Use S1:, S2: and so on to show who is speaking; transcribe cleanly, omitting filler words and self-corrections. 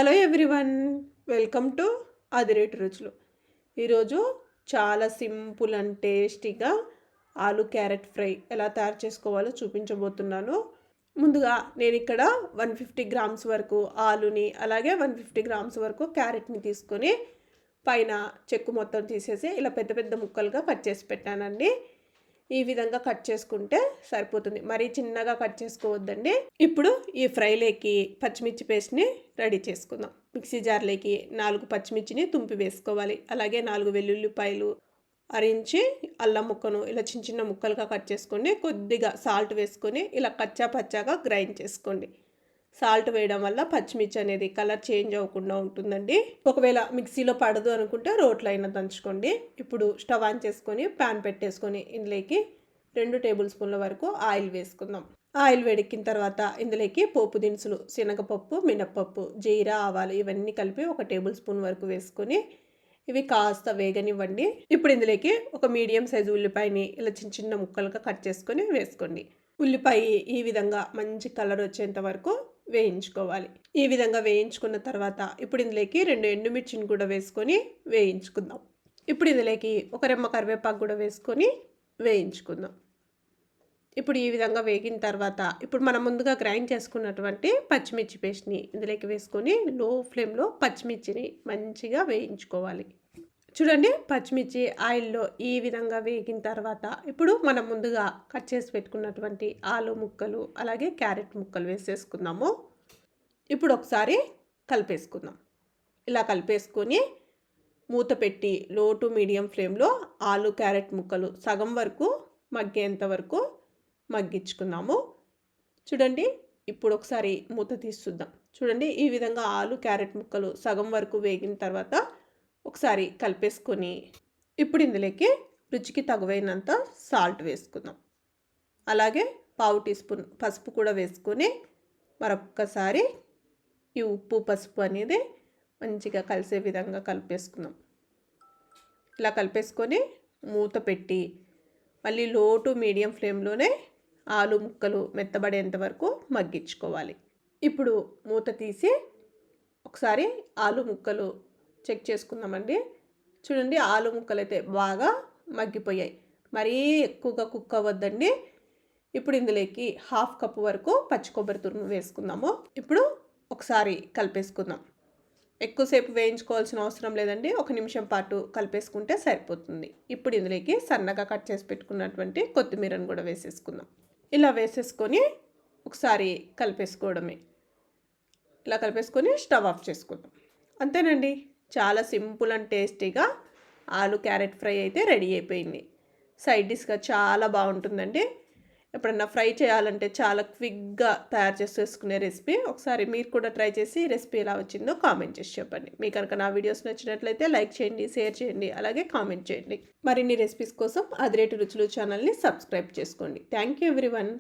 S1: Hello everyone, welcome to అదిరేటు రుచులు. ఈరోజు చాలా సింపుల్ అండ్ టేస్టీగా ఆలు క్యారెట్ ఫ్రై ఎలా తయారు చేసుకోవాలో చూపించబోతున్నాను. ముందుగా నేను ఇక్కడ 150 గ్రామ్స్ వరకు ఆలుని, అలాగే 150 గ్రామ్స్ వరకు క్యారెట్ని తీసుకొని పైన చెక్కు మొత్తం తీసేసి ఇలా పెద్ద పెద్ద ముక్కలుగా కట్ చేసి పెట్టానండి. ఈ విధంగా కట్ చేసుకుంటే సరిపోతుంది, మరీ చిన్నగా కట్ చేసుకోవద్దండి. ఇప్పుడు ఈ ఫ్రైలోకి పచ్చిమిర్చి పేస్ట్ని రెడీ చేసుకుందాం. మిక్సీ జార్లోకి 4 పచ్చిమిర్చిని తుంపి వేసుకోవాలి. అలాగే 4 వెల్లుల్లిపాయలు అరించి అల్లం ముక్కను ఇలా చిన్న చిన్న ముక్కలుగా కట్ చేసుకోండి. కొద్దిగా సాల్ట్ వేసుకొని ఇలా కచ్చా పచ్చాగా గ్రైండ్ చేసుకోండి. సాల్ట్ వేయడం వల్ల పచ్చిమిర్చి అనేది కలర్ చేంజ్ అవ్వకుండా ఉంటుందండి. ఒకవేళ మిక్సీలో పడదు అనుకుంటే రోట్లో అయినా దంచుకోండి. ఇప్పుడు స్టవ్ ఆన్ చేసుకొని ప్యాన్ పెట్టేసుకొని ఇందులోకి 2 టేబుల్ స్పూన్ల వరకు ఆయిల్ వేసుకుందాం. ఆయిల్ వేడెక్కిన తర్వాత ఇందులోకి పోపు దినుసులు, శనగపప్పు, మినప్పప్పు, జీరా, ఆవాలు ఇవన్నీ కలిపి 1 టేబుల్ స్పూన్ వరకు వేసుకొని ఇవి కాస్త వేగనివ్వండి. ఇప్పుడు ఇందులోకి ఒక మీడియం సైజు ఉల్లిపాయని ఇలా చిన్న చిన్న ముక్కలుగా కట్ చేసుకొని వేసుకోండి. ఉల్లిపాయ ఈ విధంగా మంచి కలర్ వచ్చేంత వరకు వేయించుకోవాలి. ఈ విధంగా వేయించుకున్న తర్వాత ఇప్పుడు ఇందులోకి 2 ఎండుమిర్చిని కూడా వేసుకొని వేయించుకుందాం. ఇప్పుడు ఇందులోకి ఒక రెమ్మ కరివేపాకు కూడా వేసుకొని వేయించుకుందాం. ఇప్పుడు ఈ విధంగా వేగిన తర్వాత ఇప్పుడు మనం ముందుగా గ్రైండ్ చేసుకున్నటువంటి పచ్చిమిర్చి పేస్ట్ని ఇందులోకి వేసుకొని లో ఫ్లేమ్లో పచ్చిమిర్చిని మంచిగా వేయించుకోవాలి. చూడండి, పచ్చిమిర్చి ఆయిల్లో ఈ విధంగా వేగిన తర్వాత ఇప్పుడు మనం ముందుగా కట్ చేసి పెట్టుకున్నటువంటి ఆలు ముక్కలు అలాగే క్యారెట్ ముక్కలు వేసేసుకుందాము. ఇప్పుడు ఒకసారి కలిపేసుకుందాం. ఇలా కలిపేసుకొని మూత పెట్టి లో టు మీడియం ఫ్లేమ్లో ఆలు క్యారెట్ ముక్కలు సగం వరకు మగ్గేంత వరకు మగ్గించుకుందాము. చూడండి, ఇప్పుడు ఒకసారి మూత తీసి చూద్దాం. చూడండి, ఈ విధంగా ఆలు క్యారెట్ ముక్కలు సగం వరకు వేగిన తర్వాత ఒకసారి కలిపేసుకొని ఇప్పుడు ఇందులోకి రుచికి తగువైనంత సాల్ట్ వేసుకుందాం. అలాగే పావు టీ స్పూన్ పసుపు కూడా వేసుకొని మరొక్కసారి ఈ ఉప్పు పసుపు అనేది మంచిగా కలిసే విధంగా కలిపేసుకుందాం. ఇలా కలిపేసుకొని మూత పెట్టి మళ్ళీ లో టు మీడియం ఫ్లేమ్లోనే ఆలు ముక్కలు మెత్తబడేంత వరకు మగ్గించుకోవాలి. ఇప్పుడు మూత తీసి ఒకసారి ఆలు ముక్కలు చెక్ చేసుకుందామండి. చూడండి, ఆలు ముక్కలు అయితే బాగా మగ్గిపోయాయి, మరీ ఎక్కువగా కుక్ అవ్వద్దండి. ఇప్పుడు ఇందులోకి 1/2 కప్పు వరకు పచ్చి కొబ్బరి తురుము వేసుకుందాము. ఇప్పుడు ఒకసారి కలిపేసుకుందాం. ఎక్కువసేపు వేయించుకోవాల్సిన అవసరం లేదండి, 1 నిమిషం పాటు కలిపేసుకుంటే సరిపోతుంది. ఇప్పుడు ఇందులోకి సన్నగా కట్ చేసి పెట్టుకున్నటువంటి కొత్తిమీరను కూడా వేసేసుకుందాం. ఇలా వేసేసుకొని ఒకసారి కలిపేసుకోవడమే. ఇలా కలిపేసుకొని స్టవ్ ఆఫ్ చేసుకుందాం. అంతేనండి, చాలా సింపుల్ అండ్ టేస్టీగా ఆలు క్యారెట్ ఫ్రై అయితే రెడీ అయిపోయింది. సైడ్ డిష్గా చాలా బాగుంటుందండి. ఎప్పుడన్నా ఫ్రై చేయాలంటే చాలా క్విక్గా తయారు చేసేసుకునే రెసిపీ. ఒకసారి మీరు కూడా ట్రై చేసి రెసిపీ ఎలా వచ్చిందో కామెంట్ చేసి చెప్పండి. మీకు కనుక నా వీడియోస్ నచ్చినట్లయితే లైక్ చేయండి, షేర్ చేయండి, అలాగే కామెంట్ చేయండి. మరిన్ని రెసిపీస్ కోసం అదిరేటు రుచులు ఛానల్ని సబ్స్క్రైబ్ చేసుకోండి. Thank you everyone.